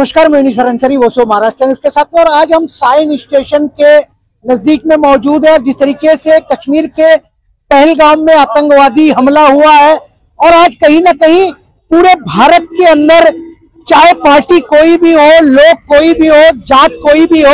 नमस्कार, मैं निशा अंसारी, वो सो महाराष्ट्र न्यूज़ के साथ में। और आज हम साइन स्टेशन के नजदीक में मौजूद है। जिस तरीके से कश्मीर के पहलगाम में आतंकवादी हमला हुआ है और आज कहीं ना कहीं पूरे भारत के अंदर, चाहे पार्टी कोई भी हो, लोग कोई भी हो, जात कोई भी हो,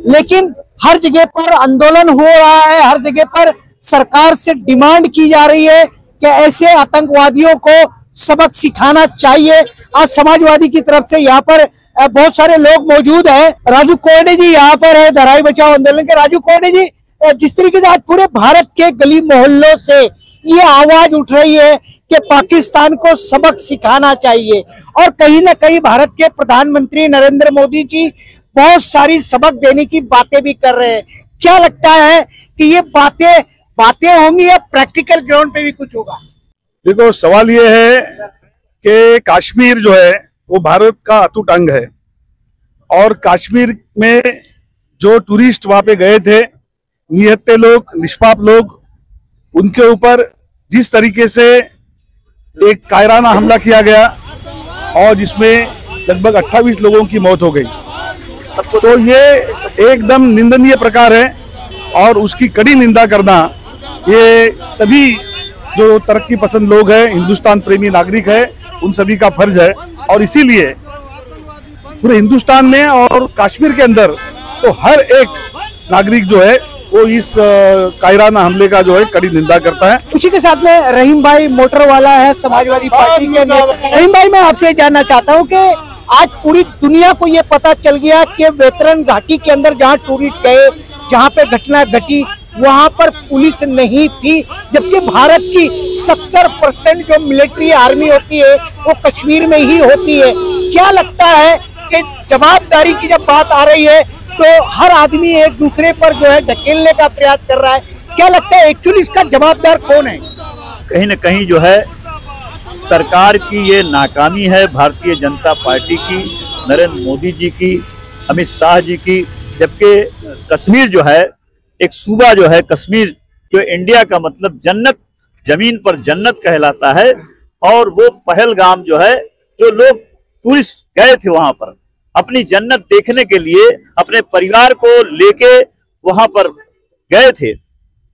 लेकिन हर जगह पर आंदोलन हो रहा है। हर जगह पर सरकार से डिमांड की जा रही है कि ऐसे आतंकवादियों को सबक सिखाना चाहिए। आज समाजवादी की तरफ से यहाँ पर बहुत सारे लोग मौजूद हैं। राजू कोरडे जी यहाँ पर है, धराई बचाओ आंदोलन के। राजू कोरडे जी, जिस तरीके से आज पूरे भारत के गली मोहल्लों से ये आवाज उठ रही है कि पाकिस्तान को सबक सिखाना चाहिए, और कहीं ना कहीं भारत के प्रधानमंत्री नरेंद्र मोदी जी बहुत सारी सबक देने की बातें भी कर रहे हैं, क्या लगता है कि ये बातें होंगी या प्रैक्टिकल ग्राउंड पे भी कुछ होगा? देखो, सवाल ये है कि कश्मीर जो है वो भारत का अटूट अंग है, और कश्मीर में जो टूरिस्ट वहां पे गए थे, निहत्थे लोग, निष्पाप लोग, उनके ऊपर जिस तरीके से एक कायराना हमला किया गया और जिसमें लगभग 28 लोगों की मौत हो गई, तो ये एकदम निंदनीय प्रकार है और उसकी कड़ी निंदा करना ये सभी जो तरक्की पसंद लोग हैं, हिंदुस्तान प्रेमी नागरिक है, उन सभी का फर्ज है। और इसीलिए पूरे हिंदुस्तान में और कश्मीर के अंदर तो हर एक नागरिक जो है वो इस कायराना हमले का जो है कड़ी निंदा करता है। उसी के साथ में रहीम भाई मोटर वाला है, समाजवादी पार्टी के। रहीम भाई, मैं आपसे जानना चाहता हूँ कि आज पूरी दुनिया को ये पता चल गया कि वेतरन घाटी के अंदर जहाँ टूरिस्ट गए, जहाँ पे घटना घटी, वहां पर पुलिस नहीं थी, जबकि भारत की 70% जो मिलिट्री आर्मी होती है वो कश्मीर में ही होती है। क्या लगता है कि जवाबदारी की जब बात आ रही है तो हर आदमी एक दूसरे पर जो है ढकेलने का प्रयास कर रहा है, क्या लगता है एक्चुअली इसका जवाबदार कौन है? कहीं न कहीं जो है सरकार की ये नाकामी है, भारतीय जनता पार्टी की, नरेंद्र मोदी जी की, अमित शाह जी की। जबकि कश्मीर जो है एक सूबा जो है, कश्मीर जो इंडिया का मतलब जन्नत, जमीन पर जन्नत कहलाता है, और वो पहलगाम जो है, जो लोग टूरिस्ट गए थे वहां पर अपनी जन्नत देखने के लिए, अपने परिवार को लेके वहां पर गए थे,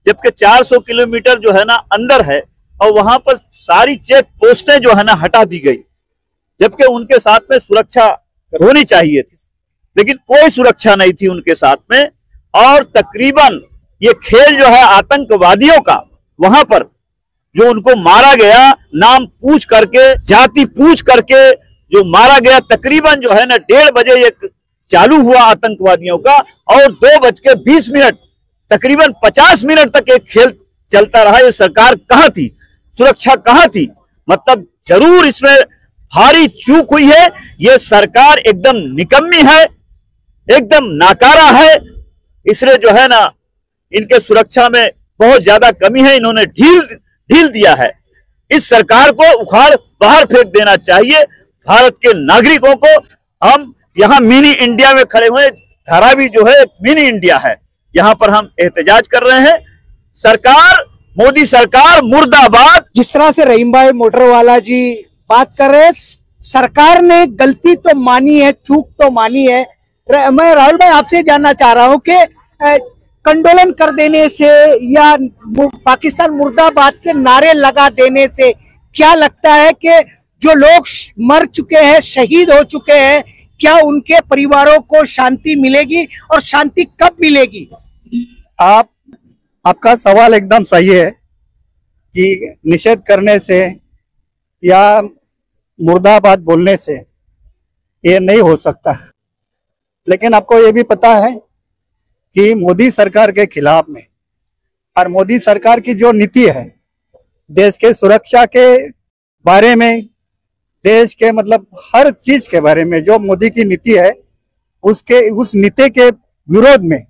जबकि 400 किलोमीटर जो है ना अंदर है, और वहां पर सारी चेक पोस्टें जो है ना हटा दी गई, जबकि उनके साथ में सुरक्षा होनी चाहिए थी, लेकिन कोई सुरक्षा नहीं थी उनके साथ में। और तकरीबन ये खेल जो है आतंकवादियों का, वहां पर जो उनको मारा गया, नाम पूछ करके, जाति पूछ करके जो मारा गया, तकरीबन जो है ना 1:30 बजे ये चालू हुआ आतंकवादियों का, और 2:20 तकरीबन 50 मिनट तक एक खेल चलता रहा। ये सरकार कहां थी, सुरक्षा कहां थी? मतलब जरूर इसमें भारी चूक हुई है। ये सरकार एकदम निकम्मी है, एकदम नाकारा है। इसलिए जो है ना इनके सुरक्षा में बहुत ज्यादा कमी है, इन्होंने ढील दिया है। इस सरकार को उखाड़ बाहर फेंक देना चाहिए। भारत के नागरिकों को, हम यहाँ मिनी इंडिया में खड़े हुए, धारावी जो है मिनी इंडिया है, यहाँ पर हम एहतजाज कर रहे हैं। सरकार, मोदी सरकार मुर्दाबाद। जिस तरह से रहीम भाई मोटर वाला जी बात कर रहे हैं, सरकार ने गलती तो मानी है, चूक तो मानी है। मैं राहुल भाई आपसे जानना चाह रहा हूं कि कंडोलन कर देने से या पाकिस्तान मुर्दाबाद के नारे लगा देने से क्या लगता है कि जो लोग मर चुके हैं, शहीद हो चुके हैं, क्या उनके परिवारों को शांति मिलेगी, और शांति कब मिलेगी? आपका सवाल एकदम सही है कि निषेध करने से या मुर्दाबाद बोलने से ये नहीं हो सकता, लेकिन आपको ये भी पता है कि मोदी सरकार के खिलाफ में, और मोदी सरकार की जो नीति है देश के सुरक्षा के बारे में, देश के मतलब हर चीज के बारे में जो मोदी की नीति है, उस नीति के विरोध में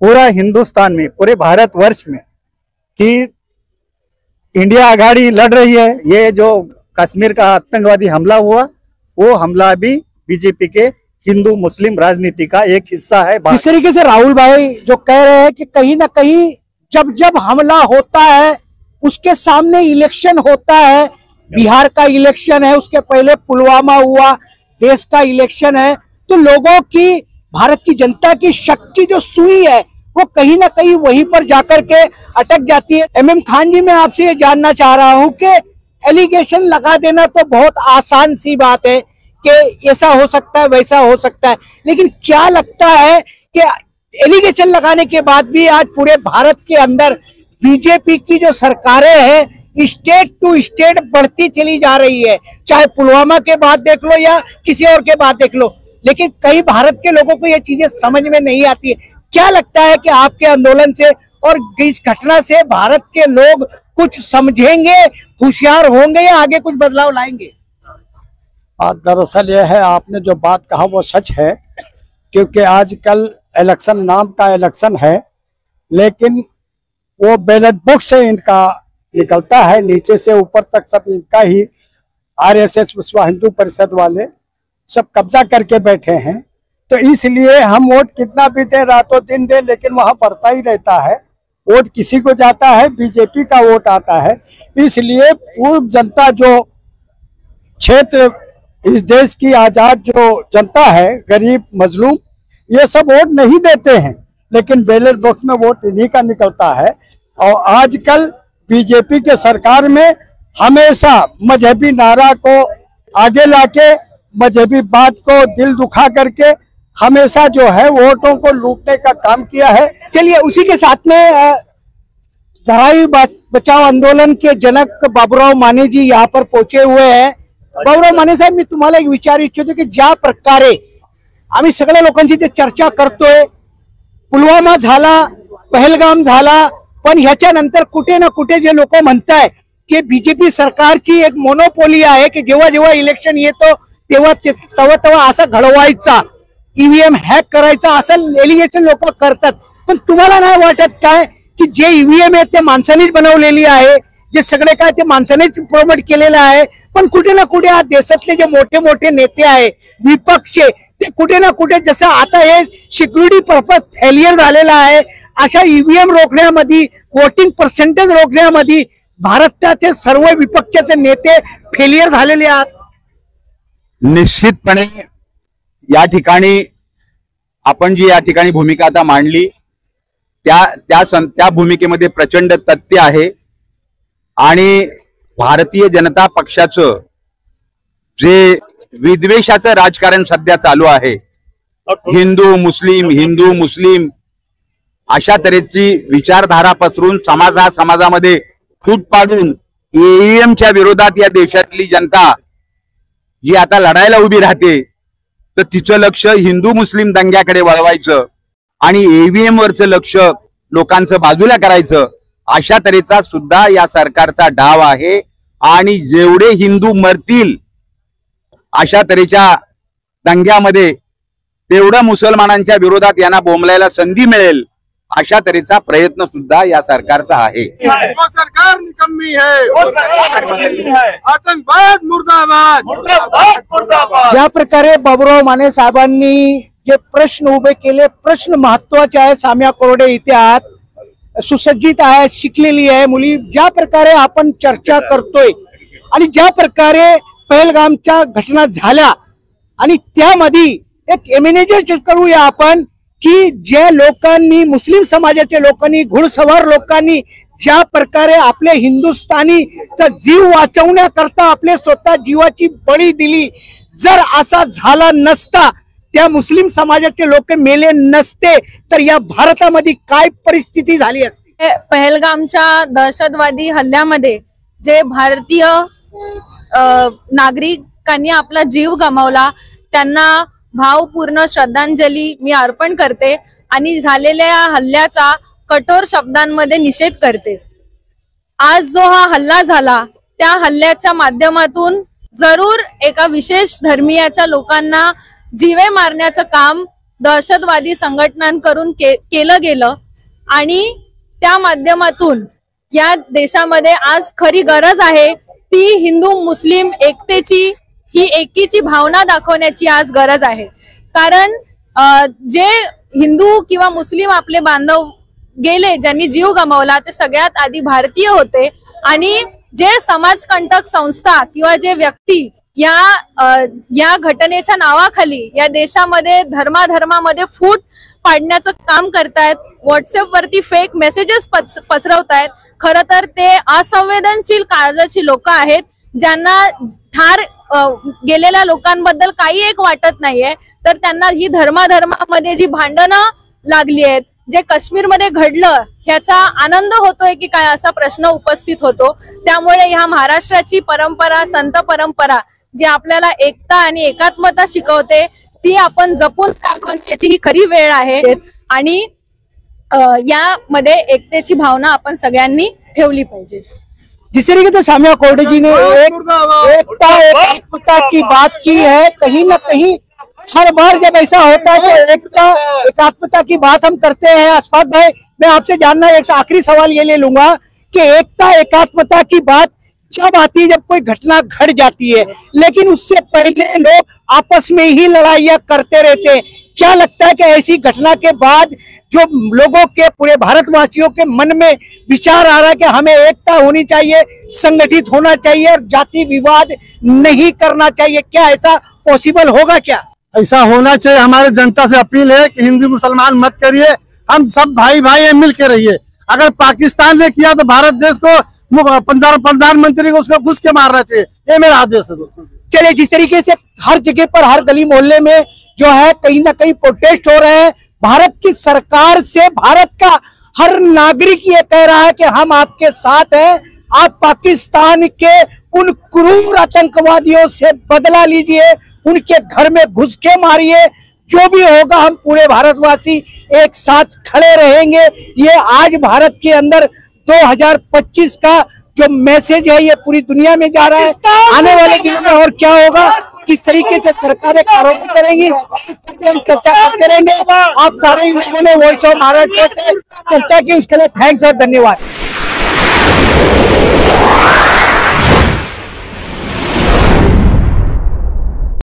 पूरा हिंदुस्तान में, पूरे भारतवर्ष में कि इंडिया आघाड़ी लड़ रही है। ये जो कश्मीर का आतंकवादी हमला हुआ, वो हमला भी बीजेपी के हिंदू मुस्लिम राजनीति का एक हिस्सा है। इस तरीके से राहुल भाई जो कह रहे हैं कि कहीं ना कहीं जब हमला होता है, उसके सामने इलेक्शन होता है, बिहार का इलेक्शन है, उसके पहले पुलवामा हुआ, देश का इलेक्शन है, तो लोगों की, भारत की जनता की शक की जो सुई है वो कहीं ना कहीं वहीं पर जाकर के अटक जाती है। MM खान जी, मैं आपसे ये जानना चाह रहा हूं कि एलिगेशन लगा देना तो बहुत आसान सी बात है कि ऐसा हो सकता है, वैसा हो सकता है, लेकिन क्या लगता है कि एलिगेशन लगाने के बाद भी आज पूरे भारत के अंदर बीजेपी की जो सरकारें हैं स्टेट टू स्टेट बढ़ती चली जा रही है, चाहे पुलवामा के बाद देख लो या किसी और के बाद देख लो, लेकिन कई भारत के लोगों को ये चीजें समझ में नहीं आती है। क्या लगता है कि आपके आंदोलन से और इस घटना से भारत के लोग कुछ समझेंगे, होशियार होंगे या आगे कुछ बदलाव लाएंगे? दरअसल यह है, आपने जो बात कहा वो सच है, क्योंकि आजकल इलेक्शन नाम का इलेक्शन है, लेकिन वो बैलेट बुक से इनका निकलता है, नीचे से ऊपर तक सब इनका ही RSS विश्व हिंदू परिषद वाले सब कब्जा करके बैठे हैं। तो इसलिए हम वोट कितना भी दें, रातों दिन दें, लेकिन वहां बढ़ता ही रहता है। वोट किसी को जाता है, बीजेपी का वोट आता है। इसलिए पूर्व जनता, जो क्षेत्र इस देश की आजाद जो जनता है, गरीब मजलूम, ये सब वोट नहीं देते हैं, लेकिन बैलेट बॉक्स में वोट इन्हीं का निकलता है। और आजकल बीजेपी के सरकार में हमेशा मजहबी नारा को आगे लाके, मजहबी बात को दिल दुखा करके हमेशा जो है वोटों को लूटने का काम किया है। चलिए, उसी के साथ में धारावी बचाओ आंदोलन के जनक बाबूराव माने जी यहाँ पर पहुंचे हुए हैं। बाबूराव माने साहेब, मी तुम्हाला एक विचार इच्छितो की ज्या प्रकारे आम्ही सगळ्या लोकांची ते चर्चा करतोय, पुलवामा झाला, पहलगाम झाला, पण ह्याच्यानंतर कुठे ना कुठे जे लोक म्हणताय की बीजेपी सरकारची एक मोनोपोली आहे की जेव्हा जेव्हा इलेक्शन येतो तेव्हा तेव्हा असं घडवायचा, EVM हॅक करायचा, असं एलिगेशन लोक करतात। पण तुम्हाला नाही वाटत काय की जे EVM आहे ते माणसानेच बनवलेली आहे, जे सगळे काय ते माणसानेच प्रमोट केलेलं आहे, पण कुठे ना कुठे आज देशातले जे मोठे मोठे नेते आहे, विपक्ष, ते कुठे ना कुठे जसं आता हे सिक्युरिटी पर्पज फेलियर झालेला आहे, अशा EVM रोखण्यामध्ये, वोटिंग पर्सेंटेज रोखण्यामध्ये भारताचे सर्व विपक्षाचे नेते फेलियर झालेले आहेत। निश्चितपणे या ठिकाणी आपण जी या ठिकाणी भूमिका आता मांडली त्या भूमिकेमध्ये प्रचंड तथ्य आहे। आणि भारतीय जनता पक्षाचं जे विद्वेषाचं राजकारण सध्या चालू आहे, हिंदू मुस्लिम अशा तऱ्हेची विचारधारा पसरून समाजामध्ये फूट पाडून EVMच्या विरोधात या देशातली जनता जी आता लढायला उभी राहते, तर तिचं लक्ष हिंदू मुस्लिम दंग्याकडे वळवायचं आणि EVM वरचं लक्ष लोकांचं बाजूला करायचं, अशा तऱ्हेचा सुद्धा या सरकारचा डाव आहे। आणि जेवढे हिंदू मरतील अशा तऱ्हेच्या दंग्यामध्ये, तेवढं मुसलमानांच्या विरोधात यांना बोंबलायला संधी मिळेल, अशा तऱ्हेचा प्रयत्न सुद्धा या सरकारचा आहे। वो सरकार निकम्मी है, वो सरकार आतंकवाद मुर्दाबाद, मुर्दाबाद मुर्दाबाद। ज्या प्रकारे बाबूराव माने साहेबांनी जे प्रश्न उभे केले, प्रश्न महत्वाचे आहे। साम्या कोरडे इथे आहात, सुसज्जित आहे, शिकलेली आहे मुली, ज्या प्रकारे आपण चर्चा करतोय आणि ज्या प्रकारे पहलगामच्या घटना झाल्या आणि त्यामध्ये एक एमिनेशन करूया आपण की ज्या लोकांनी, मुस्लिम समाजाच्या लोकांनी, घुडसवार लोकांनी ज्या प्रकारे आपले हिंदुस्थानीचा जीव वाचवण्याकरता आपले स्वतः जीवाची बळी दिली, जर असा झाला नसता, त्या मुस्लिम समाजाचे लोक मेले नसते, तर या भारतामध्ये काय परिस्थिती झाली असती? पहलगामच्या दहशतवादी हल्ल्यामध्ये जे भारतीय नागरिकांनी आपला जीव गमावला, त्यांना भावपूर्ण श्रद्धांजली मी अर्पण करते आणि झालेल्या हल्ल्याचा कठोर शब्दांमध्ये निषेध करते। आज जो हा हल्ला झाला, त्या हल्ल्याच्या माध्यमातून जरूर एका विशेष धर्मीयाच्या लोकांना जीवे मारण्याचं काम दहशतवादी संघटनांकडून केलं गेलं आणि त्या माध्यमातून या देशामध्ये आज खरी गरज आहे ती हिंदू मुस्लिम एकतेची, ही एकीची भावना दाखवण्याची आज गरज आहे। कारण जे हिंदू किंवा मुस्लिम आपले बांधव गेले, ज्यांनी जीव गमावला, ते सगळ्यात आधी भारतीय होते आणि जे समाजकंटक संस्था किंवा जे व्यक्ती या घटनेच्या नावाखाली या देशामध्ये धर्माधर्मामध्ये फूट पाडण्याचं काम करतायत, व्हॉट्सअप वरती फेक मेसेजेस पसरवतायत. खरं तर ते असंवेदनशील काळजाची लोक आहेत, ज्यांना ठार गेलेल्या लोकांबद्दल काही एक वाटत नाहीये. तर त्यांना ही धर्माधर्मामध्ये जी भांडणं लागली आहेत, जे काश्मीरमध्ये घडलं ह्याचा आनंद होतोय की काय असा प्रश्न उपस्थित होतो. त्यामुळे ह्या महाराष्ट्राची परंपरा, संत परंपरा जी आपल्याला एकता आणि एकात्मता शिकवते, ती आपण जपून दाखवण्याची ही खरी वेळ आहे. आणि यामध्ये एकतेची भावना आपण सगळ्यांनी ठेवली पाहिजे. जिस तरीके से साम्या कोर्टे जी ने एकता एकात्मता की बात की है, कहीं ना कहीं हर बार जब ऐसा होता है तो एकता एकात्मता की बात हम करते हैं. अशफाक भाई, मैं आपसे जानना एक आखिरी सवाल ये ले लूंगा कि एकता एकात्मता की बात जब आती है जब कोई घटना घट जाती है, लेकिन उससे पहले लोग आपस में ही लड़ाइयां करते रहते हैं. क्या लगता है कि ऐसी घटना के बाद जो लोगों के, पूरे भारतवासियों के मन में विचार आ रहा है कि हमें एकता होनी चाहिए, संगठित होना चाहिए और जाति विवाद नहीं करना चाहिए, क्या ऐसा पॉसिबल होगा? क्या ऐसा होना चाहिए? हमारे जनता से अपील है कि हिंदू मुसलमान मत करिए, हम सब भाई भाई हैं, मिल के रहिए. अगर पाकिस्तान ने किया तो भारत देश को, प्रधानमंत्री को उसको घुस के मारना चाहिए. ये मेरा आदेश है दोस्तों. चलिए, जिस तरीके से हर जगह पर, हर गली मोहल्ले में जो है कहीं ना कहीं प्रोटेस्ट हो रहे हैं भारत की सरकार से, भारत का हर नागरिक ये कह रहा है कि हम आपके साथ हैं, आप पाकिस्तान के उन क्रूर आतंकवादियों से बदला लीजिए, उनके घर में घुस के मारिए, जो भी होगा हम पूरे भारतवासी एक साथ खड़े रहेंगे. ये आज भारत के अंदर 2025 का जो मैसेज है ये पूरी दुनिया में जा रहा है. आने वाले दिनों में और क्या होगा, किस तरीके से सरकारें कार्रवाई करेंगी, हम चर्चा करते रहेंगे. आप सारे लोगों ने वॉइस ऑफ महाराष्ट्र से चर्चा की, उसके लिए थैंक्स और धन्यवाद.